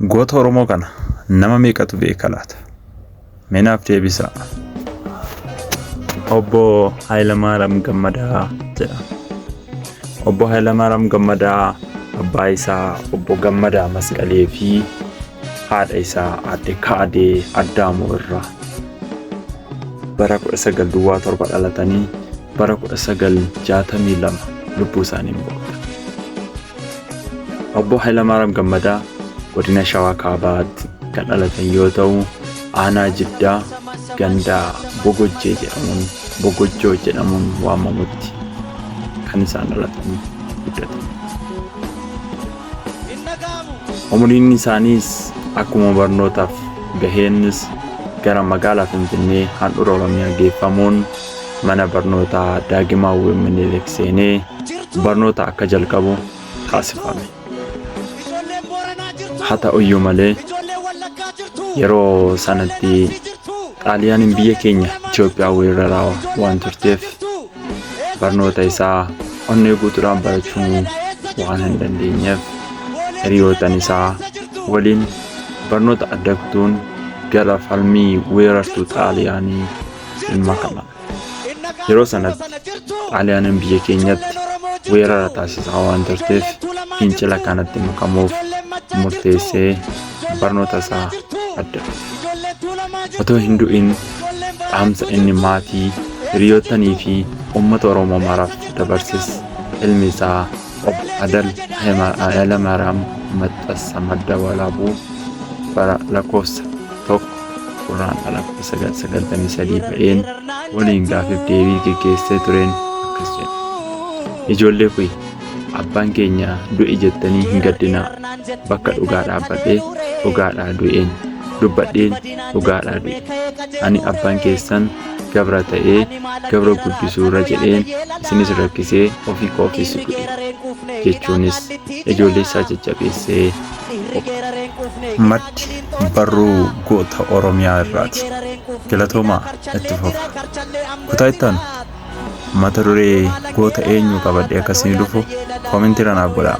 Goota Oromoo kana nama meeqatu beeka laata? Meenaaf deebisa. Obbo Hayilamaariyaam Gammadaa jedhama. Obbo Hayilamaariyaam Gammadaa abbaa isaa Obbo Gammadaa Masqalee fi haadha isaa Aadde Kaadee Addaamoo irraa bara 1907 dhalatanii bara 1962 lubbuu isaanii boqotan. Obbo Hayilamaariyaam Gammadaa godina Shawaa Kaabaatti kan dhalatan yoo ta'u, aanaa Jiddaa gandaa Bogojjoo jedhamuun waamamutti kan isaan dhalatanii guddatan. Umriin isaaniis akkuma barnootaaf gaheenis gara magaalaa Finfinnee handhuura Oromiyaa geeffamuun mana barnootaa Daagimaawwii Minilik seenee barnoota akka jalqabu taasifame. Haa ta'uyyuu malee yeroo sanatti Xaaliyaaniin biyya keenya Itoophiyaa weeraraa waan turteef barnoota isaa onnee guutuudhaan barachuu waan hin dandeenyeef hiriyootan isaa waliin barnoota adda kutuun gara falmii weerartuu Xaaliyaanii hin makaman. Yeroo sanatti Xaaliyaaniin biyya keenyatti weerara taasisaa waan turteef fincila kanatti makamuuf murteessee barnoota isaa adda kute. Otoo hin du'in dhaamsa inni maatii, hiriyootanii fi uummata Oromoo maraaf dabarses ilmi isaa Obbo Hayilamaariyaam Maxxansaa Madda Walaabuu bara lakkoofsa 1/1993 ba'een waliin gaafiif deebii gaggeessee tureen akkas jedha. Ijoollee kuyi abbaan keenya du'e jettanii hin gaddinaa. Bakka dhugaa dhaabbadhee dhugaadhaa du'een dubbadheen dhugaadhaa du'e. Ani abbaan keessan gabra ta'ee gabra guddisuu irra jedheen isinis rakkisee ofii koofis godhe jechuunis ijoollee isaa jajjabeessee maddi barruu goota Oromiyaa irraati. Galatoomaa itti fufa. Kutaa ittaan mata duree goota eenyu qabadhee akkasii dhufu koomentii irra naaf godhaa.